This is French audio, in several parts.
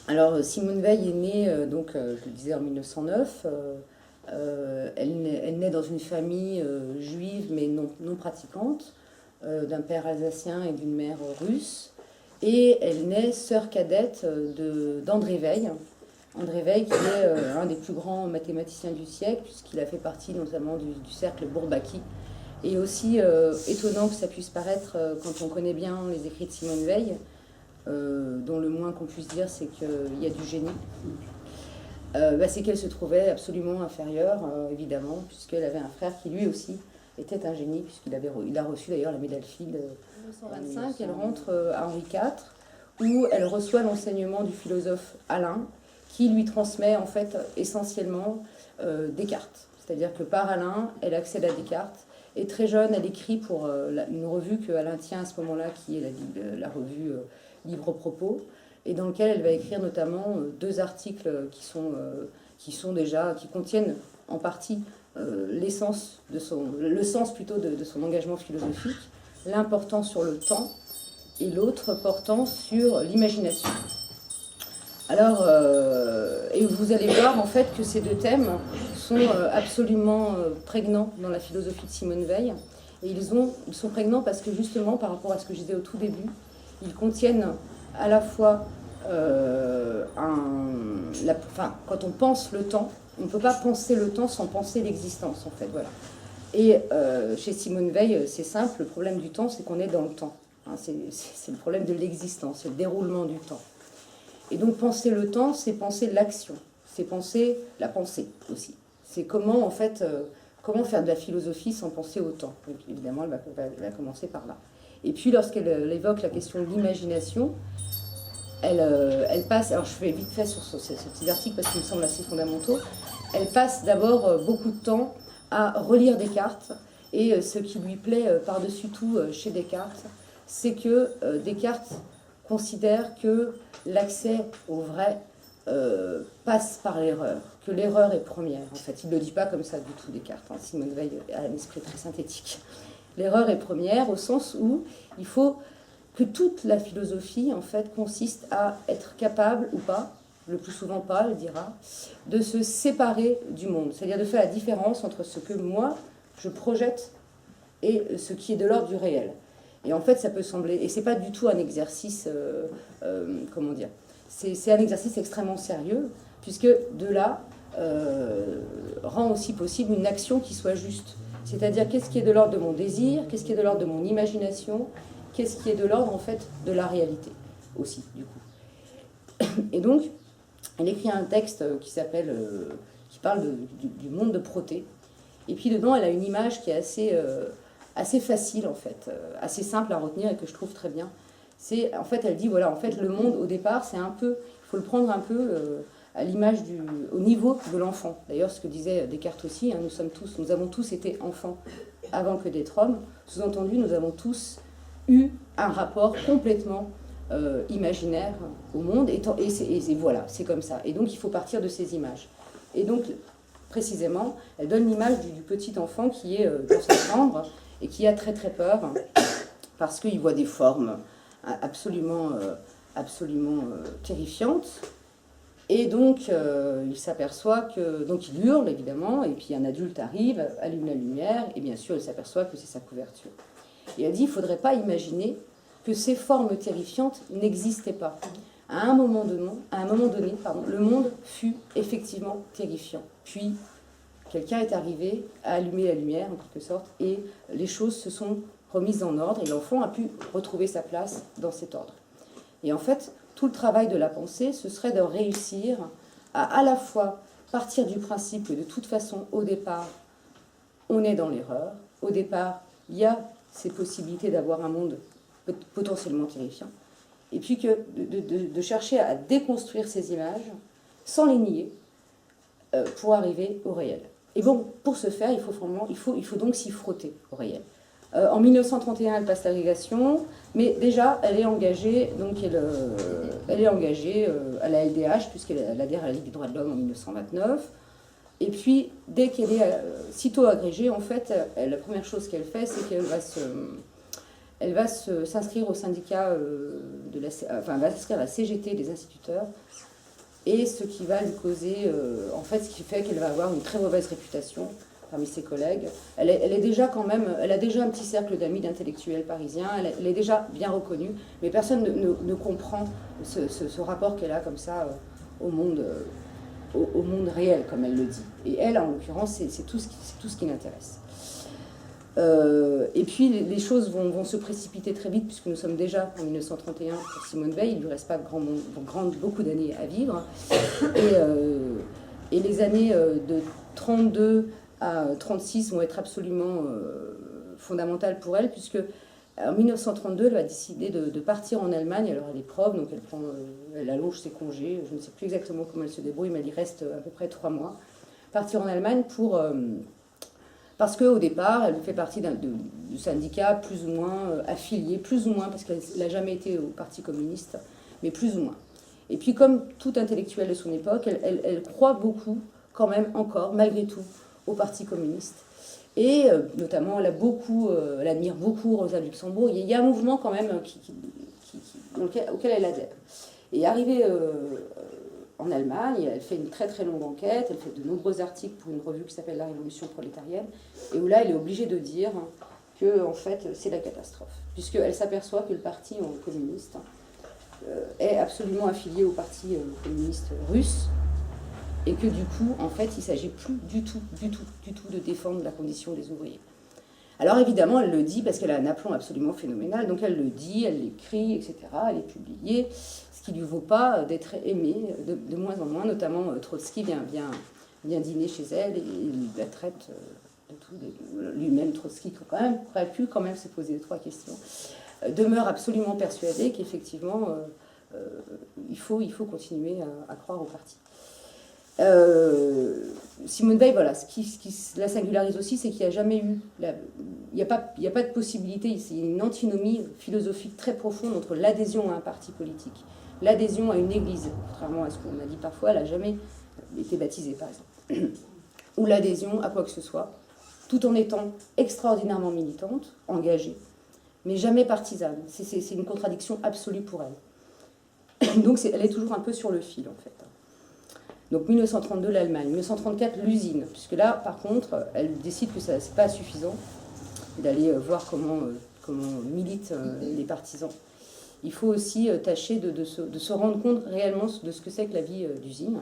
Alors, Simone Veil est née, je le disais, en 1909. Elle naît dans une famille juive, mais non pratiquante, d'un père alsacien et d'une mère russe. Et elle naît sœur cadette d'André Veil. André Veil, qui est un des plus grands mathématiciens du siècle, puisqu'il a fait partie notamment du cercle Bourbaki. Et aussi étonnant que ça puisse paraître quand on connaît bien les écrits de Simone Veil, dont le moins qu'on puisse dire, c'est qu'il y a du génie. C'est qu'elle se trouvait absolument inférieure, évidemment, puisqu'elle avait un frère qui lui aussi était un génie, il a reçu d'ailleurs la médaille Fields en 1925. Elle rentre à Henri IV, où elle reçoit l'enseignement du philosophe Alain, qui lui transmet en fait essentiellement Descartes. C'est-à-dire que par Alain, elle accède à Descartes. Et très jeune, elle écrit pour une revue que Alain tient à ce moment-là, qui est la revue Libre Propos, et dans lequel elle va écrire notamment deux articles qui contiennent en partie le sens plutôt de son engagement philosophique, l'un portant sur le temps et l'autre portant sur l'imagination. Alors, et vous allez voir en fait que ces deux thèmes sont absolument prégnants dans la philosophie de Simone Veil. Et ils sont prégnants parce que justement, par rapport à ce que je disais au tout début, ils contiennent à la fois quand on pense le temps, on ne peut pas penser le temps sans penser l'existence en fait. Voilà. Et chez Simone Veil, c'est simple, le problème du temps, c'est qu'on est dans le temps. Hein, c'est le problème de l'existence, c'est le déroulement du temps. Et donc penser le temps, c'est penser l'action, c'est penser la pensée aussi. C'est comment en fait, comment faire de la philosophie sans penser au temps. Donc évidemment, elle va commencer par là. Et puis lorsqu'elle évoque la question de l'imagination, elle passe, alors je fais vite fait sur ces petits articles parce qu'ils me semblent assez fondamentaux, elle passe d'abord beaucoup de temps à relire Descartes, et ce qui lui plaît par-dessus tout chez Descartes, c'est que Descartes considère que l'accès au vrai passe par l'erreur, que l'erreur est première. En fait, il ne le dit pas comme ça du tout, Descartes. Hein. Simone Veil a un esprit très synthétique. L'erreur est première au sens où il faut que toute la philosophie, en fait, consiste à être capable ou pas, le plus souvent pas, elle dira, de se séparer du monde. C'est-à-dire de faire la différence entre ce que moi, je projette et ce qui est de l'ordre du réel. Et en fait, ça peut sembler... Et c'est pas du tout un exercice... comment dire, c'est un exercice extrêmement sérieux, puisque de là rend aussi possible une action qui soit juste. C'est-à-dire qu'est-ce qui est de l'ordre de mon désir, qu'est-ce qui est de l'ordre de mon imagination, qu'est-ce qui est de l'ordre en fait de la réalité aussi, du coup. Et donc, elle écrit un texte qui parle du monde de Proté. Et puis dedans, elle a une image qui est assez facile en fait, assez simple à retenir et que je trouve très bien. En fait, elle dit voilà, en fait, le monde au départ, c'est un peu, il faut le prendre un peu à l'image au niveau de l'enfant. D'ailleurs, ce que disait Descartes aussi, hein, nous avons tous été enfants avant que d'être hommes. Sous-entendu, nous avons tous eu un rapport complètement imaginaire au monde, et voilà, c'est comme ça. Et donc, il faut partir de ces images. Et donc, précisément, elle donne l'image du petit enfant qui est dans sa chambre et qui a très très peur parce qu'il voit des formes absolument terrifiantes. Et donc, il s'aperçoit que... Donc, il hurle, évidemment, et puis un adulte arrive, allume la lumière, et bien sûr, il s'aperçoit que c'est sa couverture. Et elle dit, il ne faudrait pas imaginer que ces formes terrifiantes n'existaient pas. À un moment donné, le monde fut effectivement terrifiant. Puis, quelqu'un est arrivé à allumer la lumière, en quelque sorte, et les choses se sont remises en ordre, et l'enfant a pu retrouver sa place dans cet ordre. Et en fait, tout le travail de la pensée, ce serait de réussir à la fois partir du principe que de toute façon, au départ, on est dans l'erreur. Au départ, il y a ces possibilités d'avoir un monde potentiellement terrifiant. Et puis de chercher à déconstruire ces images sans les nier pour arriver au réel. Et bon, pour ce faire, il faut donc s'y frotter au réel. En 1931, elle passe l'agrégation, mais déjà, elle est engagée, à la LDH, puisqu'elle adhère à la Ligue des droits de l'homme en 1929. Et puis, dès qu'elle est sitôt agrégée, en fait, la première chose qu'elle fait, c'est qu'elle va s'inscrire au syndicat, elle va s'inscrire à la CGT des instituteurs, et ce qui va lui causer, en fait, ce qui fait qu'elle va avoir une très mauvaise réputation parmi ses collègues. Elle est déjà quand même, elle a déjà un petit cercle d'amis, d'intellectuels parisiens, elle est déjà bien reconnue, mais personne ne comprend ce rapport qu'elle a comme ça au monde réel, comme elle le dit. Et elle, en l'occurrence, c'est tout ce qui l'intéresse. Et puis les choses vont se précipiter très vite, puisque nous sommes déjà en 1931 pour Simone Veil, il ne lui reste pas beaucoup d'années à vivre. Et les années de 32 à 36 vont être absolument fondamentales pour elle, puisque en 1932, elle va décider de partir en Allemagne. Alors elle est prof, donc elle allonge ses congés, je ne sais plus exactement comment elle se débrouille, mais elle y reste à peu près 3 mois. Partir en Allemagne parce qu'au départ, elle fait partie du syndicat plus ou moins affilié, plus ou moins, parce qu'elle n'a jamais été au Parti communiste, mais plus ou moins. Et puis, comme tout intellectuel de son époque, elle croit beaucoup, quand même encore, malgré tout, au Parti communiste. Et notamment, elle admire beaucoup Rosa Luxembourg. Il y a un mouvement quand même auquel elle adhère. Et arrivée en Allemagne, elle fait une très très longue enquête, elle fait de nombreux articles pour une revue qui s'appelle La Révolution prolétarienne, et où là elle est obligée de dire que en fait c'est la catastrophe, puisqu'elle s'aperçoit que le parti communiste est absolument affilié au parti communiste russe, et que du coup en fait il ne s'agit plus du tout de défendre la condition des ouvriers. Alors évidemment elle le dit parce qu'elle a un aplomb absolument phénoménal, donc elle le dit, elle l'écrit, etc., elle est publiée, qui ne lui vaut pas d'être aimée de moins en moins, notamment Trotsky vient dîner chez elle et il la traite de tout. Lui-même, Trotsky, qui aurait pu quand même se poser 2-3 questions, demeure absolument persuadé qu'effectivement, il faut continuer à croire au parti. Simone Veil, voilà, ce qui la singularise aussi, c'est qu'il n'y a jamais eu, il n'y a pas de possibilité, c'est une antinomie philosophique très profonde entre l'adhésion à un parti politique, l'adhésion à une église, contrairement à ce qu'on a dit parfois, elle n'a jamais été baptisée, par exemple, ou l'adhésion à quoi que ce soit, tout en étant extraordinairement militante, engagée, mais jamais partisane. C'est une contradiction absolue pour elle. Donc elle est toujours un peu sur le fil, en fait. Donc 1932, l'Allemagne. 1934, l'usine. Puisque là, par contre, elle décide que ce n'est pas suffisant d'aller voir comment militent les partisans. Il faut aussi tâcher de se rendre compte réellement de ce que c'est que la vie d'usine.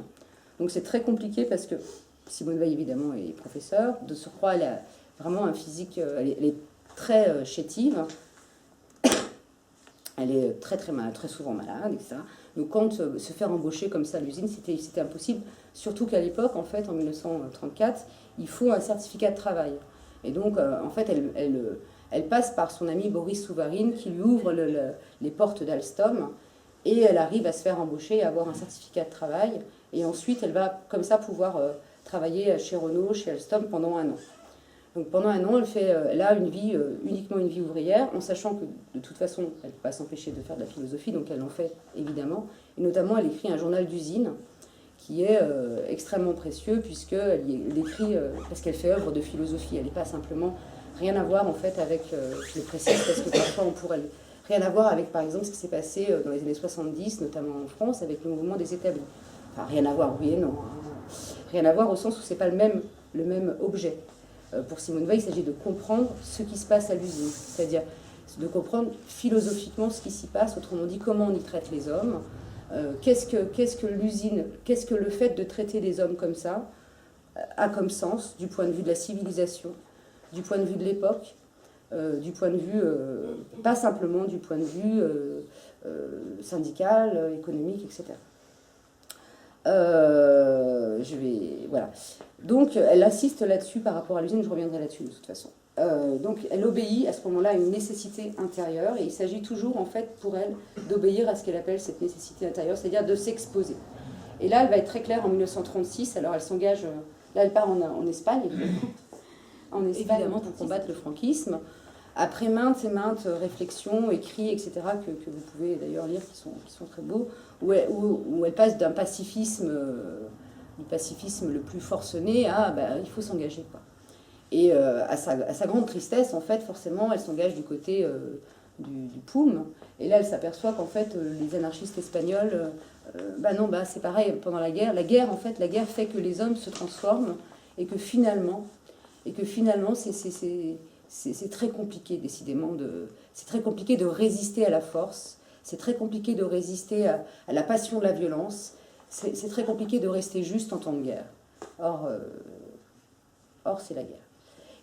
Donc c'est très compliqué parce que Simone Veil, évidemment, est professeure. De surcroît, elle a vraiment un physique... elle est très chétive. Elle est très souvent malade, etc. Donc quand se faire embaucher comme ça à l'usine, c'était impossible. Surtout qu'à l'époque, en fait, en 1934, il faut un certificat de travail. Et donc, en fait, elle passe par son ami Boris Souvarine qui lui ouvre les portes d'Alstom et elle arrive à se faire embaucher et avoir un certificat de travail. Et ensuite, elle va comme ça pouvoir travailler chez Renault, chez Alstom pendant 1 an. Donc pendant 1 an, elle a uniquement une vie ouvrière, en sachant que de toute façon, elle ne peut pas s'empêcher de faire de la philosophie, donc elle en fait évidemment. Et notamment, elle écrit un journal d'usine qui est extrêmement précieux, puisqu'elle écrit, parce qu'elle fait œuvre de philosophie. Elle n'est pas simplement rien à voir en fait avec, je le précise parce que parfois on pourrait rien à voir avec par exemple ce qui s'est passé dans les années 70, notamment en France, avec le mouvement des établis. Enfin rien à voir, oui et non. Hein. Rien à voir au sens où ce n'est pas le même objet. Pour Simone Veil, il s'agit de comprendre ce qui se passe à l'usine, c'est-à-dire de comprendre philosophiquement ce qui s'y passe, autrement dit comment on y traite les hommes, qu'est-ce que l'usine, qu'est-ce que le fait de traiter les hommes comme ça a comme sens du point de vue de la civilisation, du point de vue de l'époque, du point de vue, pas simplement du point de vue syndical, économique, etc. Voilà. Donc, elle insiste là-dessus par rapport à l'usine, je reviendrai là-dessus de toute façon. Donc, elle obéit à ce moment-là à une nécessité intérieure, et il s'agit toujours, en fait, pour elle, d'obéir à ce qu'elle appelle cette nécessité intérieure, c'est-à-dire de s'exposer. Et là, elle va être très claire en 1936, alors elle s'engage, là, elle part en Espagne, évidemment, pour combattre le franquisme. Après maintes et maintes réflexions, écrits, etc., que vous pouvez d'ailleurs lire, qui sont très beaux, où elle passe d'un pacifisme, du pacifisme le plus forcené à il faut s'engager, quoi. Et à sa grande tristesse, en fait, forcément, elle s'engage du côté du POUM. Et là, elle s'aperçoit qu'en fait, les anarchistes espagnols Non, c'est pareil, pendant la guerre, en fait, la guerre fait que les hommes se transforment et que finalement c'est très compliqué, décidément, c'est très compliqué de résister à la force, c'est très compliqué de résister à la passion de la violence, c'est très compliqué de rester juste en temps de guerre. Or c'est la guerre.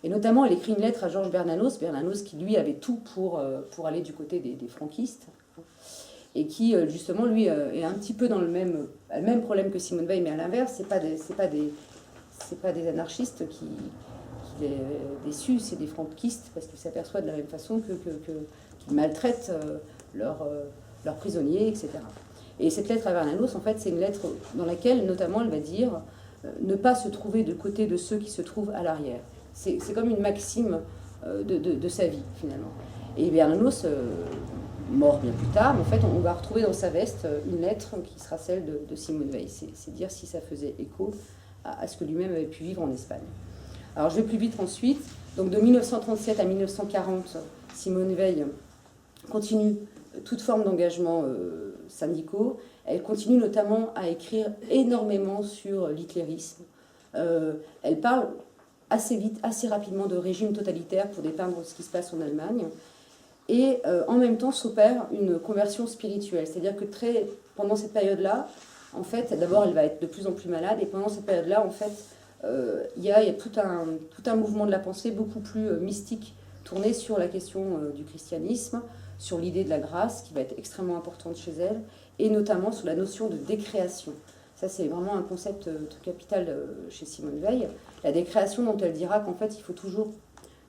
Et notamment, elle écrit une lettre à Georges Bernanos qui, lui, avait tout pour aller du côté des franquistes, et qui, justement, lui, est un petit peu dans le même problème que Simone Veil, mais à l'inverse, c'est pas des anarchistes qui les déçus, c'est des franquistes, parce qu'ils s'aperçoivent de la même façon qu'ils maltraitent leurs prisonniers, etc. Et cette lettre à Bernanos, en fait, c'est une lettre dans laquelle, notamment, elle va dire ne pas se trouver de côté de ceux qui se trouvent à l'arrière. C'est comme une maxime de sa vie, finalement. Et Bernanos, mort bien plus tard, en fait, on va retrouver dans sa veste une lettre qui sera celle de Simone Veil. C'est dire si ça faisait écho à ce que lui-même avait pu vivre en Espagne. Alors, je vais plus vite ensuite. Donc, de 1937 à 1940, Simone Veil continue toute forme d'engagement syndicaux. Elle continue notamment à écrire énormément sur l'hitlérisme. Elle parle assez vite, assez rapidement de régime totalitaire pour dépeindre ce qui se passe en Allemagne. Et en même temps s'opère une conversion spirituelle. C'est-à-dire que pendant cette période-là, en fait, d'abord elle va être de plus en plus malade, et pendant cette période-là, en fait, il y a tout un mouvement de la pensée beaucoup plus mystique, tourné sur la question du christianisme, sur l'idée de la grâce, qui va être extrêmement importante chez elle, et notamment sur la notion de décréation. Ça, c'est vraiment un concept capital chez Simone Veil. La décréation dont elle dira qu'en fait, il faut toujours...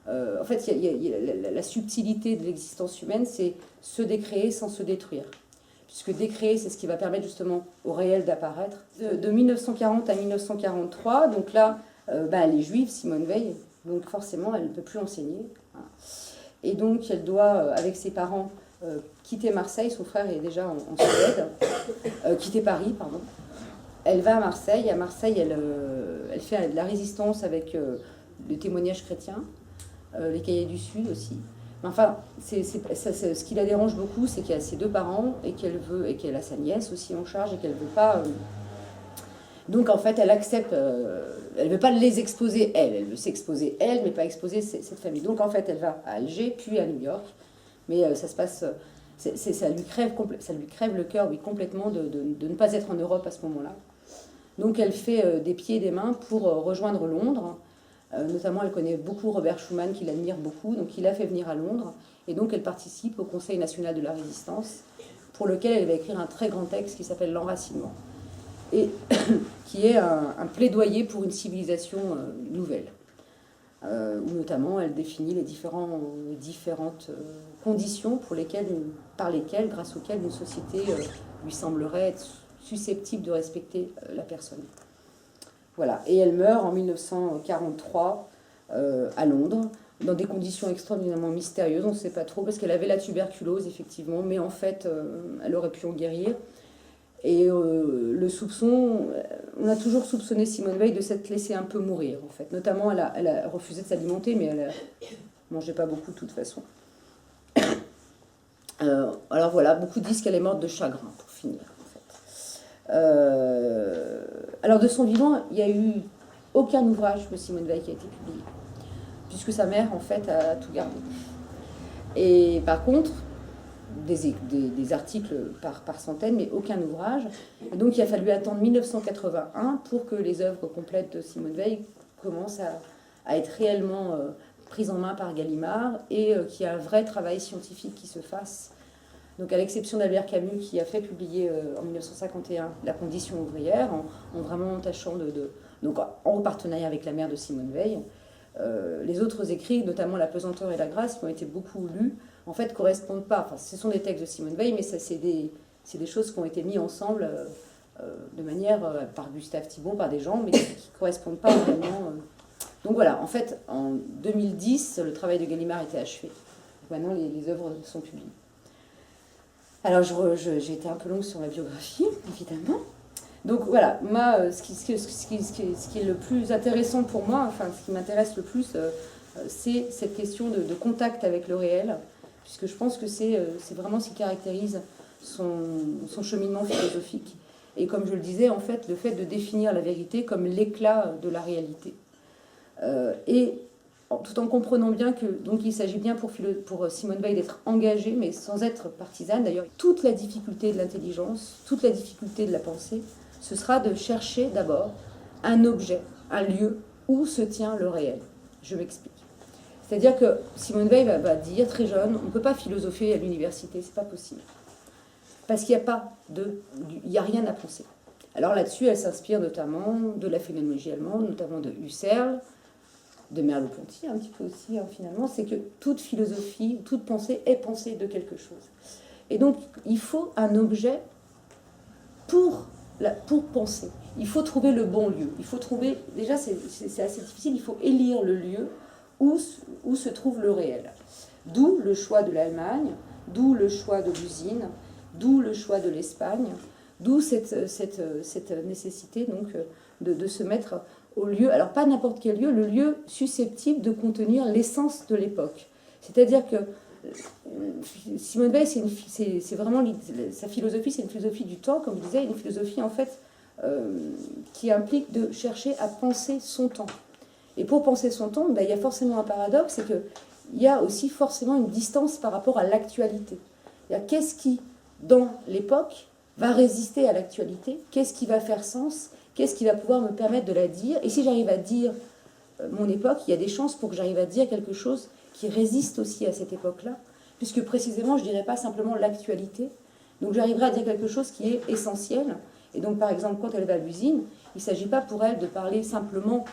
en fait, la subtilité de l'existence humaine, c'est se décréer sans se détruire. Puisque décréer, c'est ce qui va permettre justement au réel d'apparaître. De 1940 à 1943, donc là, elle est juive, Simone Veil, donc forcément, elle ne peut plus enseigner. Et donc, elle doit, avec ses parents, quitter Marseille. Son frère est déjà en Suède. Quitter Paris, pardon. Elle va à Marseille. À Marseille, elle fait de la résistance avec les témoignages chrétiens, les cahiers du Sud aussi. Enfin, ce qui la dérange beaucoup, c'est qu'il y a ses deux parents et qu'elle a sa nièce aussi en charge et qu'elle ne veut pas... Donc, en fait, elle accepte... elle ne veut pas les exposer, elle veut s'exposer, elle, mais pas exposer cette famille. Donc, en fait, elle va à Alger, puis à New York. Mais ça se passe... ça lui crève le cœur, oui, complètement, de ne pas être en Europe à ce moment-là. Donc, elle fait des pieds et des mains pour rejoindre Londres. Notamment, elle connaît beaucoup Robert Schuman, qui l'admire beaucoup, donc il l'a fait venir à Londres. Et donc, elle participe au Conseil national de la résistance, pour lequel elle va écrire un très grand texte qui s'appelle L'Enracinement, et qui est un plaidoyer pour une civilisation nouvelle, où notamment elle définit les différentes conditions grâce auxquelles une société lui semblerait être susceptible de respecter la personne. Voilà. Et elle meurt en 1943 à Londres, dans des conditions extraordinairement mystérieuses. On ne sait pas trop, parce qu'elle avait la tuberculose, effectivement, mais en fait, elle aurait pu en guérir. Et le soupçon, on a toujours soupçonné Simone Veil de s'être laissée un peu mourir, en fait. Notamment, elle a refusé de s'alimenter, mais elle ne mangeait pas beaucoup de toute façon. Alors voilà, beaucoup disent qu'elle est morte de chagrin, pour finir. Alors de son vivant, il n'y a eu aucun ouvrage de Simone Veil qui a été publié, puisque sa mère, en fait, a tout gardé. Et par contre, des articles par centaines, mais aucun ouvrage. Et donc il a fallu attendre 1981 pour que les œuvres complètes de Simone Veil commencent à être réellement prises en main par Gallimard, et qu'il y a un vrai travail scientifique qui se fasse. Donc à l'exception d'Albert Camus, qui a fait publier en 1951 La condition ouvrière, en vraiment tâchant donc en partenariat avec la mère de Simone Veil, les autres écrits, notamment La pesanteur et la grâce, qui ont été beaucoup lus, en fait, correspondent pas. Enfin, ce sont des textes de Simone Veil, mais c'est des choses qui ont été mises ensemble de manière par Gustave Thiebaud, par des gens, mais qui ne correspondent pas vraiment. Donc voilà, en fait, en 2010, le travail de Gallimard était achevé. Donc maintenant, les œuvres sont publiées. Alors, j'ai été un peu longue sur la biographie, évidemment. Donc voilà, moi, ce qui est le plus intéressant pour moi, enfin, ce qui m'intéresse le plus, c'est cette question de contact avec le réel, puisque je pense que c'est vraiment ce qui caractérise son cheminement philosophique. et comme je le disais, en fait, le fait de définir la vérité comme l'éclat de la réalité. Tout en comprenant bien que donc il s'agit bien pour Simone Veil d'être engagée, mais sans être partisane. D'ailleurs, toute la difficulté de l'intelligence, toute la difficulté de la pensée, ce sera de chercher d'abord un objet, un lieu où se tient le réel. Je m'explique. C'est-à-dire que Simone Veil va dire, très jeune, on ne peut pas philosopher à l'université, c'est pas possible. Parce qu'il n'y a rien à penser. Alors là-dessus, elle s'inspire notamment de la phénoménologie allemande, notamment de Husserl, de Merleau-Ponty un petit peu aussi, hein, finalement, c'est que toute philosophie, toute pensée est pensée de quelque chose. Et donc, il faut un objet pour penser. Il faut trouver le bon lieu. Il faut trouver, déjà c'est assez difficile, il faut élire le lieu où se trouve le réel. D'où le choix de l'Allemagne, d'où le choix de l'usine, d'où le choix de l'Espagne, d'où cette nécessité donc de se mettre au lieu, alors pas n'importe quel lieu, le lieu susceptible de contenir l'essence de l'époque. C'est-à-dire que Simone Veil, c'est vraiment sa philosophie, c'est une philosophie du temps, comme je disais, une philosophie en fait qui implique de chercher à penser son temps. Et pour penser son temps, ben, il y a forcément un paradoxe, c'est qu'il y a aussi forcément une distance par rapport à l'actualité. Qu'est-ce qui, dans l'époque, va résister à l'actualité? Qu'est-ce qui va faire sens? Qu'est-ce qui va pouvoir me permettre de la dire? Et si j'arrive à dire mon époque, il y a des chances pour que j'arrive à dire quelque chose qui résiste aussi à cette époque-là, puisque précisément, je ne dirais pas simplement l'actualité. Donc j'arriverai à dire quelque chose qui est essentiel. Et donc, par exemple, quand elle va à l'usine, il ne s'agit pas pour elle de parler simplement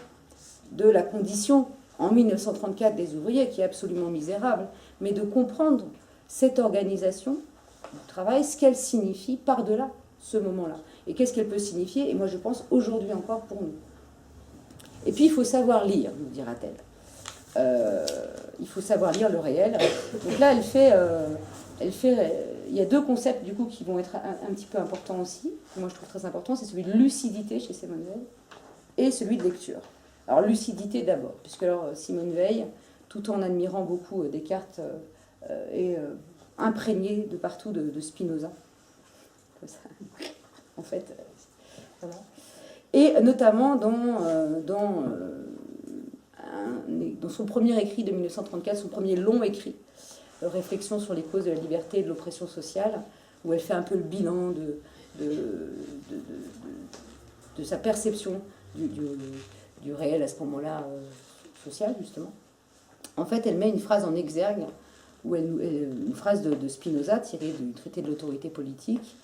de la condition en 1934 des ouvriers, qui est absolument misérable, mais de comprendre cette organisation du travail, ce qu'elle signifie par-delà ce moment-là. Et qu'est-ce qu'elle peut signifier, et moi je pense aujourd'hui encore pour nous. Et puis il faut savoir lire, nous dira-t-elle. Il faut savoir lire le réel. Donc là, il y a deux concepts du coup qui vont être un petit peu importants aussi, que moi je trouve très important, c'est celui de lucidité chez Simone Veil et celui de lecture. Alors lucidité d'abord, puisque alors Simone Veil, tout en admirant beaucoup Descartes, est imprégnée de partout de Spinoza. Comme ça. En fait, voilà. Et notamment dans son premier écrit de 1934, son premier long écrit, Réflexion sur les causes de la liberté et de l'oppression sociale, où elle fait un peu le bilan de sa perception du réel à ce moment-là social, justement. En fait, elle met une phrase en exergue, une phrase de Spinoza tirée du traité de l'autorité politique,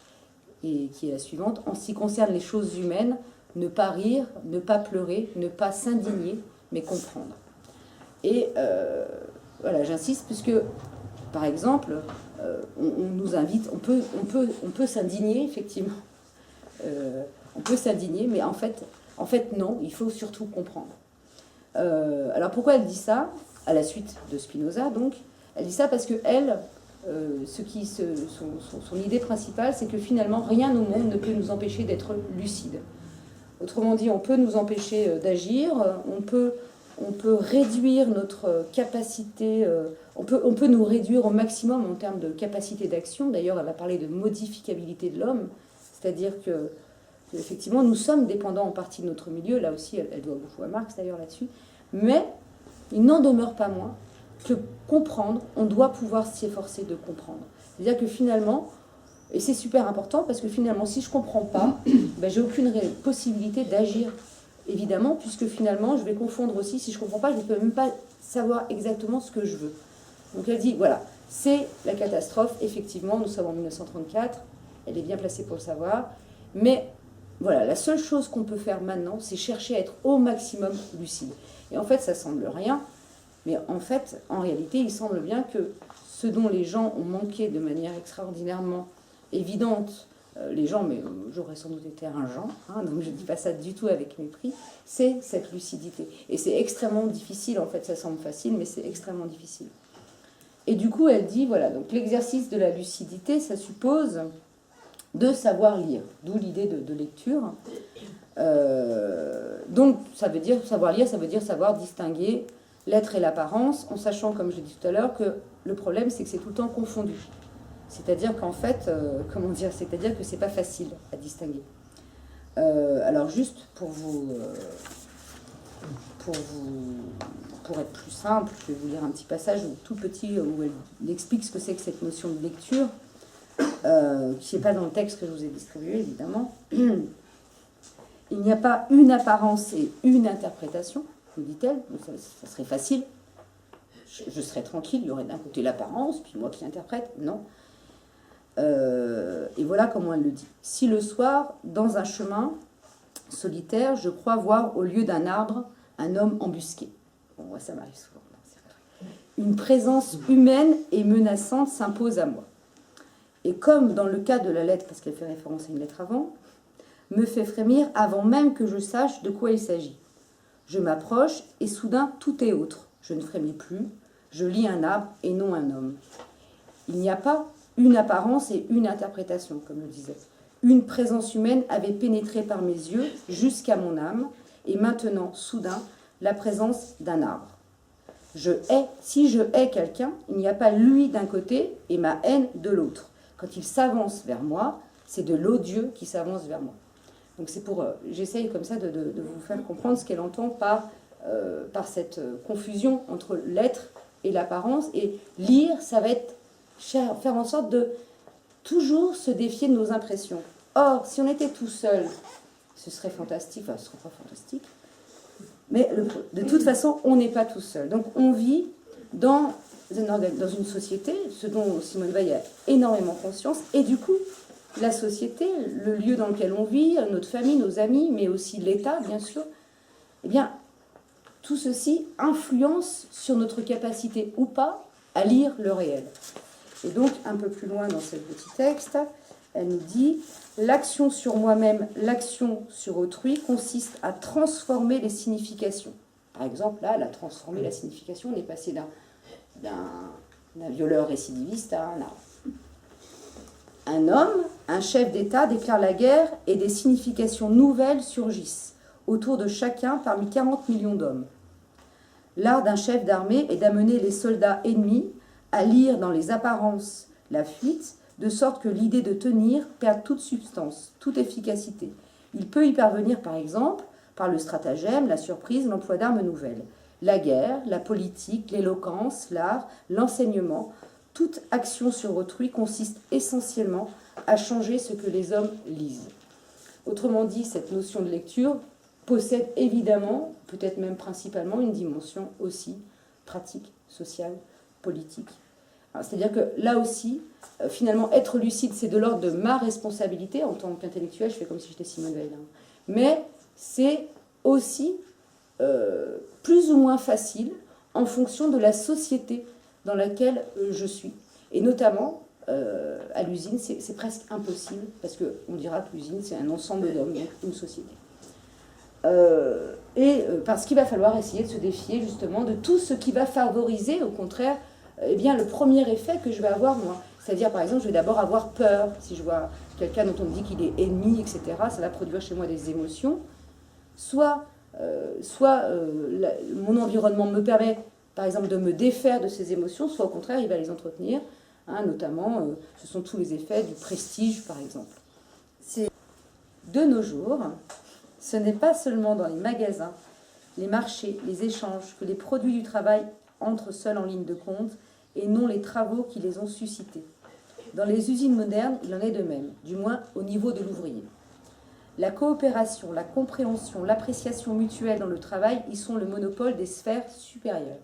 et qui est la suivante: en ce qui concerne les choses humaines, ne pas rire, ne pas pleurer, ne pas s'indigner, mais comprendre. Et voilà, j'insiste, puisque, par exemple, on nous invite, on peut s'indigner, effectivement. On peut s'indigner, mais en fait, non, il faut surtout comprendre. Alors, pourquoi elle dit ça? À la suite de Spinoza, donc. Elle dit ça parce que elle, son idée principale, c'est que finalement, rien au monde ne peut nous empêcher d'être lucides. Autrement dit, on peut nous empêcher d'agir, on peut réduire notre capacité, on peut nous réduire au maximum en termes de capacité d'action. D'ailleurs, elle va parler de modificabilité de l'homme, c'est-à-dire que effectivement, nous sommes dépendants en partie de notre milieu. Là aussi, elle doit beaucoup à Marx d'ailleurs là-dessus. Mais il n'en demeure pas moins que comprendre, on doit pouvoir s'y efforcer de comprendre. C'est-à-dire que finalement, et c'est super important, parce que finalement, si je ne comprends pas, ben, j'ai aucune possibilité d'agir, évidemment, puisque finalement, je vais confondre aussi. Si je ne comprends pas, je ne peux même pas savoir exactement ce que je veux. Donc elle dit, voilà, c'est la catastrophe, effectivement, nous sommes en 1934, elle est bien placée pour le savoir, mais voilà, la seule chose qu'on peut faire maintenant, c'est chercher à être au maximum lucide. Et en fait, ça semble rien, mais en fait, en réalité, il semble bien que ce dont les gens ont manqué de manière extraordinairement évidente, les gens, mais j'aurais sans doute été un Jean, hein, donc je ne dis pas ça du tout avec mépris, c'est cette lucidité. Et c'est extrêmement difficile, en fait, ça semble facile, mais c'est extrêmement difficile. Et du coup, elle dit, voilà, donc l'exercice de la lucidité, ça suppose de savoir lire, d'où l'idée de lecture. Donc, ça veut dire, savoir lire, ça veut dire savoir distinguer l'être et l'apparence, en sachant, comme je l'ai dit tout à l'heure, que le problème, c'est que c'est tout le temps confondu. C'est-à-dire qu'en fait, c'est-à-dire que c'est pas facile à distinguer. Alors juste pour être plus simple, je vais vous lire un petit passage tout petit où elle explique ce que c'est que cette notion de lecture, qui n'est pas dans le texte que je vous ai distribué, évidemment. Il n'y a pas une apparence et une interprétation, nous dit-elle, ça serait facile. Je serais tranquille, il y aurait d'un côté l'apparence, puis moi qui interprète, non. Et voilà comment elle le dit. Si le soir, dans un chemin solitaire, je crois voir au lieu d'un arbre un homme embusqué. Bon, moi, ça m'arrive souvent. Une présence humaine et menaçante s'impose à moi. Et comme dans le cas de la lettre, parce qu'elle fait référence à une lettre avant, me fait frémir avant même que je sache de quoi il s'agit. Je m'approche et soudain tout est autre. Je ne frémis plus. Je lis un arbre et non un homme. Il n'y a pas une apparence et une interprétation, comme le disait. Une présence humaine avait pénétré par mes yeux jusqu'à mon âme, et maintenant, soudain, la présence d'un arbre. Si je hais quelqu'un, il n'y a pas lui d'un côté et ma haine de l'autre. Quand il s'avance vers moi, c'est de l'odieux qui s'avance vers moi. Donc c'est pour, j'essaye comme ça de vous faire comprendre ce qu'elle entend par cette confusion entre l'être et l'apparence. Et lire, ça va être faire en sorte de toujours se défier de nos impressions. Or, si on était tout seul, ce serait fantastique, enfin ce serait pas fantastique, mais de toute façon, on n'est pas tout seul. Donc on vit dans une société, ce dont Simone Veil a énormément conscience, et du coup, la société, le lieu dans lequel on vit, notre famille, nos amis, mais aussi l'État, bien sûr, eh bien, tout ceci influence sur notre capacité ou pas à lire le réel. Et donc, un peu plus loin dans ce petit texte, elle nous dit « L'action sur moi-même, l'action sur autrui consiste à transformer les significations. » Par exemple, là, elle a transformé la signification, on est passé d'un violeur récidiviste à un arbre. Un homme, un chef d'État, déclare la guerre et des significations nouvelles surgissent autour de chacun parmi 40 millions d'hommes. L'art d'un chef d'armée est d'amener les soldats ennemis à lire dans les apparences la fuite, de sorte que l'idée de tenir perd toute substance, toute efficacité. Il peut y parvenir, par exemple, par le stratagème, la surprise, l'emploi d'armes nouvelles. La guerre, la politique, l'éloquence, l'art, l'enseignement, toute action sur autrui consiste essentiellement à changer ce que les hommes lisent. Autrement dit, cette notion de lecture possède évidemment, peut-être même principalement, une dimension aussi pratique, sociale, politique. C'est-à-dire que là aussi, finalement, être lucide, c'est de l'ordre de ma responsabilité en tant qu'intellectuel, je fais comme si j'étais Simone Veil, mais c'est aussi plus ou moins facile en fonction de la société dans laquelle je suis. Et notamment, à l'usine, c'est presque impossible, parce qu'on dira que l'usine, c'est un ensemble d'hommes, donc une société. Parce qu'il va falloir essayer de se défier justement de tout ce qui va favoriser, au contraire, eh bien, le premier effet que je vais avoir moi. C'est-à-dire, par exemple, je vais d'abord avoir peur. Si je vois quelqu'un dont on me dit qu'il est ennemi, etc., ça va produire chez moi des émotions. Soit mon environnement me permet, par exemple, de me défaire de ces émotions, soit au contraire, il va les entretenir. Notamment, ce sont tous les effets du prestige, par exemple. De nos jours, ce n'est pas seulement dans les magasins, les marchés, les échanges, que les produits du travail entrent seuls en ligne de compte, et non les travaux qui les ont suscités. Dans les usines modernes, il en est de même, du moins au niveau de l'ouvrier. La coopération, la compréhension, l'appréciation mutuelle dans le travail y sont le monopole des sphères supérieures.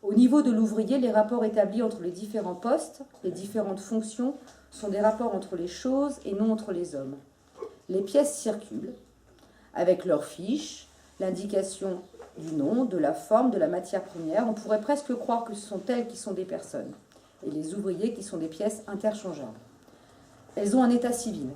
Au niveau de l'ouvrier, les rapports établis entre les différents postes, les différentes fonctions, sont des rapports entre les choses et non entre les hommes. Les pièces circulent, avec leurs fiches, l'indication du nom, de la forme, de la matière première. On pourrait presque croire que ce sont elles qui sont des personnes, et les ouvriers qui sont des pièces interchangeables. Elles ont un état civil.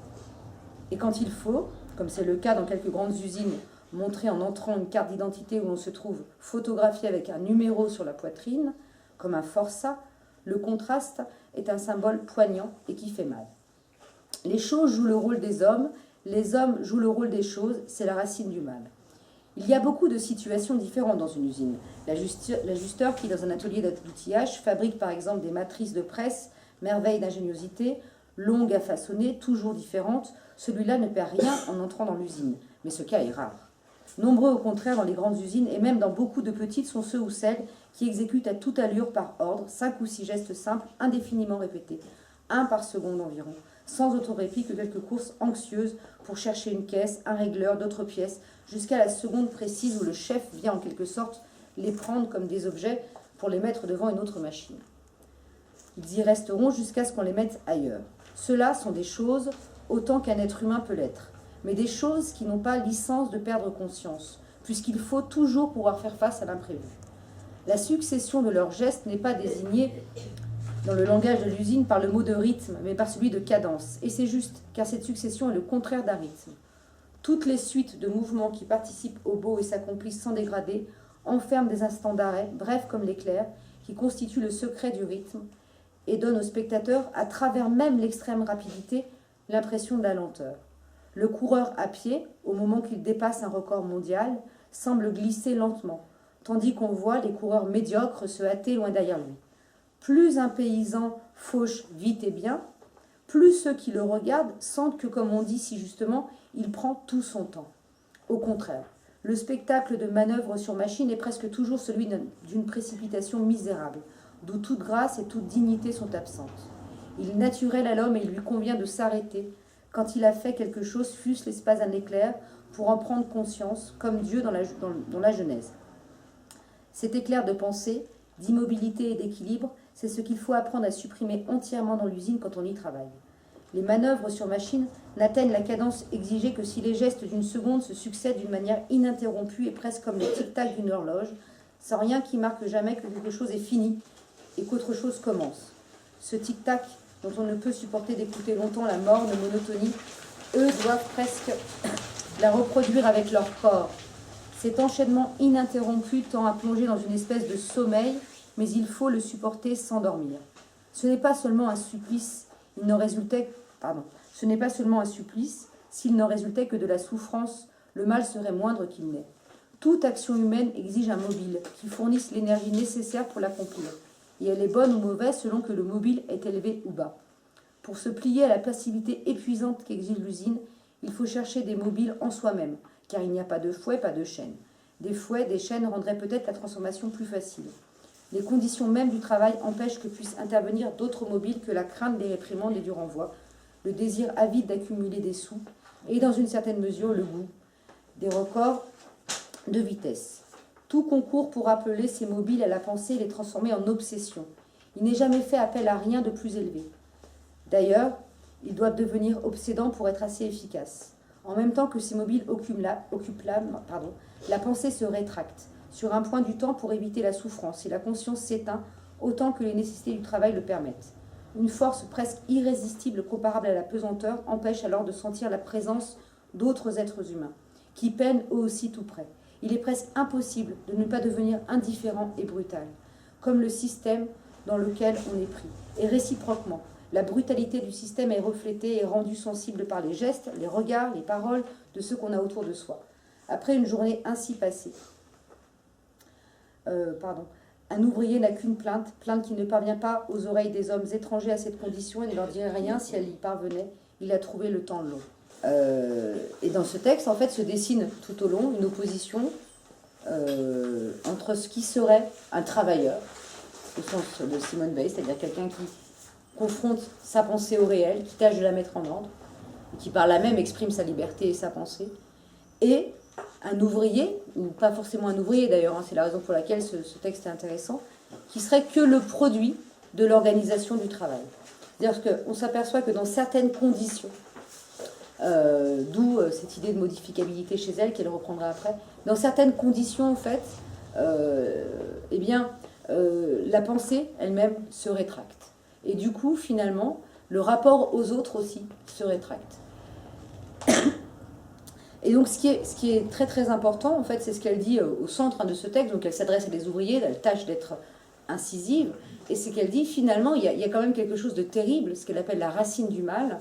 Et quand il faut, comme c'est le cas dans quelques grandes usines, montrer en entrant une carte d'identité où l'on se trouve photographié avec un numéro sur la poitrine, comme un forçat, le contraste est un symbole poignant et qui fait mal. Les choses jouent le rôle des hommes, les hommes jouent le rôle des choses, c'est la racine du mal. Il y a beaucoup de situations différentes dans une usine. L'ajusteur qui, dans un atelier d'outillage, fabrique par exemple des matrices de presse, merveille d'ingéniosité, longue à façonner, toujours différente, celui-là ne perd rien en entrant dans l'usine. Mais ce cas est rare. Nombreux au contraire dans les grandes usines et même dans beaucoup de petites sont ceux ou celles qui exécutent à toute allure par ordre 5 ou 6 gestes simples indéfiniment répétés, un par seconde environ, sans autre répit que quelques courses anxieuses pour chercher une caisse, un régleur, d'autres pièces, jusqu'à la seconde précise où le chef vient en quelque sorte les prendre comme des objets pour les mettre devant une autre machine. Ils y resteront jusqu'à ce qu'on les mette ailleurs. Ceux-là sont des choses autant qu'un être humain peut l'être, mais des choses qui n'ont pas licence de perdre conscience, puisqu'il faut toujours pouvoir faire face à l'imprévu. La succession de leurs gestes n'est pas désignée dans le langage de l'usine par le mot de rythme, mais par celui de cadence. Et c'est juste, car cette succession est le contraire d'un rythme. Toutes les suites de mouvements qui participent au beau et s'accomplissent sans dégrader enferment des instants d'arrêt, brefs comme l'éclair, qui constituent le secret du rythme et donnent au spectateur, à travers même l'extrême rapidité, l'impression de la lenteur. Le coureur à pied, au moment qu'il dépasse un record mondial, semble glisser lentement, tandis qu'on voit les coureurs médiocres se hâter loin derrière lui. Plus un paysan fauche vite et bien, plus ceux qui le regardent sentent que, comme on dit si justement, il prend tout son temps. Au contraire, le spectacle de manœuvre sur machine est presque toujours celui d'une précipitation misérable, d'où toute grâce et toute dignité sont absentes. Il est naturel à l'homme et il lui convient de s'arrêter quand il a fait quelque chose, fût-ce l'espace d'un éclair, pour en prendre conscience, comme Dieu dans la Genèse. Cet éclair de pensée, d'immobilité et d'équilibre, c'est ce qu'il faut apprendre à supprimer entièrement dans l'usine quand on y travaille. Les manœuvres sur machine n'atteignent la cadence exigée que si les gestes d'une seconde se succèdent d'une manière ininterrompue et presque comme le tic-tac d'une horloge, sans rien qui marque jamais que quelque chose est fini et qu'autre chose commence. Ce tic-tac dont on ne peut supporter d'écouter longtemps la morne monotonie, eux doivent presque la reproduire avec leur corps. Cet enchaînement ininterrompu tend à plonger dans une espèce de sommeil, mais il faut le supporter sans dormir. Ce n'est pas seulement un supplice, s'il n'en résultait que de la souffrance, le mal serait moindre qu'il n'est. Toute action humaine exige un mobile qui fournisse l'énergie nécessaire pour l'accomplir, et elle est bonne ou mauvaise selon que le mobile est élevé ou bas. Pour se plier à la passivité épuisante qu'exige l'usine, il faut chercher des mobiles en soi-même, car il n'y a pas de fouet, pas de chaîne. Des fouets, des chaînes rendraient peut-être la transformation plus facile. Les conditions mêmes du travail empêchent que puissent intervenir d'autres mobiles que la crainte des réprimandes et du renvoi, le désir avide d'accumuler des sous, et dans une certaine mesure le goût des records de vitesse. Tout concourt pour appeler ces mobiles à la pensée et les transformer en obsession. Il n'est jamais fait appel à rien de plus élevé. D'ailleurs, ils doivent devenir obsédants pour être assez efficaces. En même temps que ces mobiles occupent la pensée se rétracte sur un point du temps pour éviter la souffrance et la conscience s'éteint autant que les nécessités du travail le permettent. Une force presque irrésistible comparable à la pesanteur empêche alors de sentir la présence d'autres êtres humains, qui peinent eux aussi tout près. Il est presque impossible de ne pas devenir indifférent et brutal, comme le système dans lequel on est pris. Et réciproquement, la brutalité du système est reflétée et rendue sensible par les gestes, les regards, les paroles de ceux qu'on a autour de soi. Après une journée ainsi passée, un ouvrier n'a qu'une plainte qui ne parvient pas aux oreilles des hommes étrangers à cette condition et ne leur dirait rien si elle y parvenait. Il a trouvé le temps long. Et dans ce texte, en fait, se dessine tout au long une opposition entre ce qui serait un travailleur, au sens de Simone Veil, c'est-à-dire quelqu'un qui confronte sa pensée au réel, qui tâche de la mettre en ordre, qui par là même exprime sa liberté et sa pensée, et un ouvrier, ou pas forcément un ouvrier d'ailleurs, c'est la raison pour laquelle ce texte est intéressant, qui serait que le produit de l'organisation du travail. C'est-à-dire qu'on s'aperçoit que dans certaines conditions, d'où cette idée de modificabilité chez elle, qu'elle reprendra après, dans certaines conditions, en fait, la pensée elle-même se rétracte. Et du coup, finalement, le rapport aux autres aussi se rétracte. Et donc, ce qui est très très important, en fait, c'est ce qu'elle dit au centre de ce texte. Donc, elle s'adresse à des ouvriers, elle tâche d'être incisive. Et c'est qu'elle dit, finalement, il y a quand même quelque chose de terrible, ce qu'elle appelle la racine du mal,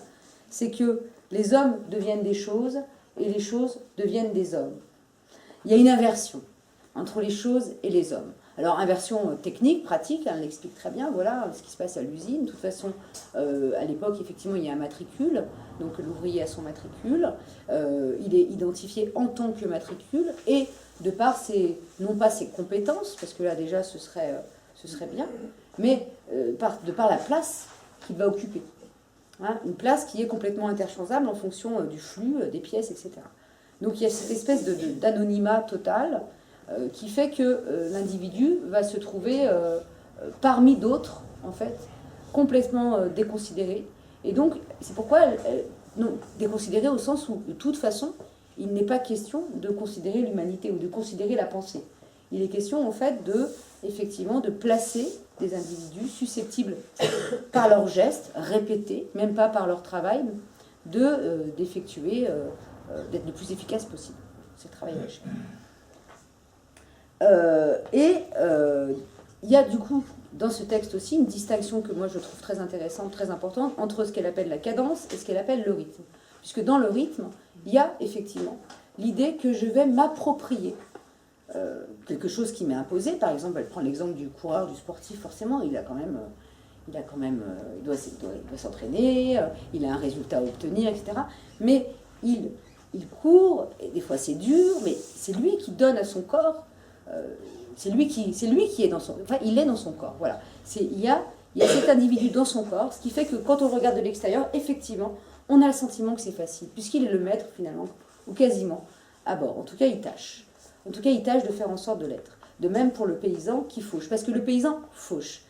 c'est que les hommes deviennent des choses et les choses deviennent des hommes. Il y a une inversion entre les choses et les hommes. Alors, inversion technique, pratique, elle l'explique très bien, voilà ce qui se passe à l'usine. De toute façon, à l'époque, effectivement, il y a un matricule, donc l'ouvrier a son matricule, il est identifié en tant que matricule, et de par non pas ses compétences, parce que là déjà ce serait bien, mais de par la place qu'il va occuper. Hein, une place qui est complètement interchangeable en fonction du flux, des pièces, etc. Donc il y a cette espèce d'anonymat total qui fait que l'individu va se trouver parmi d'autres, en fait, complètement déconsidéré. Et donc c'est pourquoi, non, déconsidéré au sens où, de toute façon, il n'est pas question de considérer l'humanité ou de considérer la pensée. Il est question, en fait, effectivement, de placer des individus susceptibles, par leurs gestes répétés, même pas par leur travail, d'effectuer, d'être le plus efficace possible. C'est le travail d'achat. Il y a du coup, dans ce texte aussi, une distinction que moi je trouve très intéressante, très importante, entre ce qu'elle appelle la cadence et ce qu'elle appelle le rythme. Puisque dans le rythme, il y a effectivement l'idée que je vais m'approprier quelque chose qui m'est imposé. Par exemple, elle prend l'exemple du coureur, du sportif, forcément, il doit s'entraîner, il a un résultat à obtenir, etc. Mais il court, et des fois c'est dur, mais c'est lui qui donne à son corps, c'est lui qui est dans son... Enfin, il est dans son corps, voilà. Il y a cet individu dans son corps, ce qui fait que quand on regarde de l'extérieur, effectivement, on a le sentiment que c'est facile, puisqu'il est le maître, finalement, ou quasiment, à bord. En tout cas, il tâche. En tout cas, il tâche de faire en sorte de l'être. De même pour le paysan qui fauche, parce que le paysan fauche.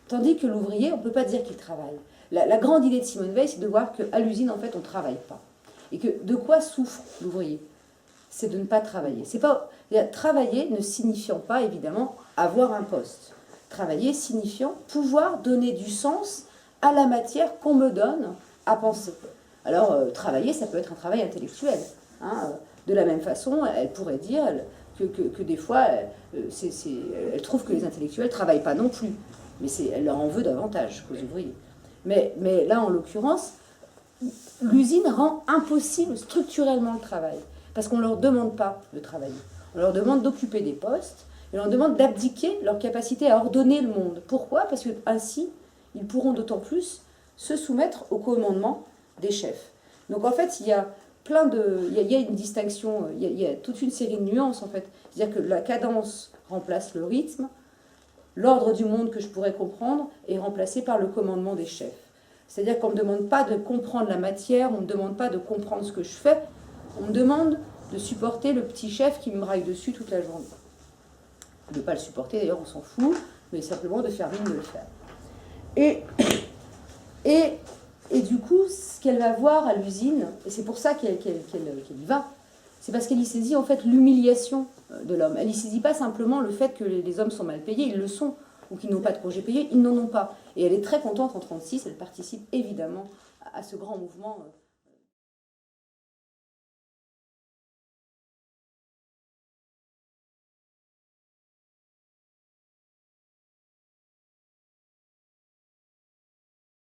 Tandis que l'ouvrier, on ne peut pas dire qu'il travaille. La grande idée de Simone Veil, c'est de voir qu'à l'usine, en fait, on ne travaille pas. Et que de quoi souffre l'ouvrier? C'est de ne pas travailler. Travailler ne signifiant pas, évidemment, avoir un poste. Travailler signifiant pouvoir donner du sens à la matière qu'on me donne à penser. Alors, travailler, ça peut être un travail intellectuel. Hein. De la même façon, elle pourrait dire que des fois, elle trouve que les intellectuels ne travaillent pas non plus. Mais elle leur en veut davantage qu'aux ouvriers. Mais là, en l'occurrence, l'usine rend impossible structurellement le travail. Parce qu'on ne leur demande pas de travailler. On leur demande d'occuper des postes, et on leur demande d'abdiquer leur capacité à ordonner le monde. Pourquoi? Parce que ainsi, ils pourront d'autant plus se soumettre au commandement des chefs. Donc en fait, il y a une distinction, il y a toute une série de nuances en fait. C'est-à-dire que la cadence remplace le rythme, l'ordre du monde que je pourrais comprendre est remplacé par le commandement des chefs. C'est-à-dire qu'on ne me demande pas de comprendre la matière, on ne me demande pas de comprendre ce que je fais, on me demande de supporter le petit chef qui me braille dessus toute la journée. De ne pas le supporter, d'ailleurs, on s'en fout, mais simplement de faire mine de le faire. Et du coup, ce qu'elle va voir à l'usine, et c'est pour ça qu'elle y va, c'est parce qu'elle y saisit en fait l'humiliation de l'homme. Elle y saisit pas simplement le fait que les hommes sont mal payés, ils le sont, ou qu'ils n'ont pas de congés payés, ils n'en ont pas. Et elle est très contente en 1936, elle participe évidemment à ce grand mouvement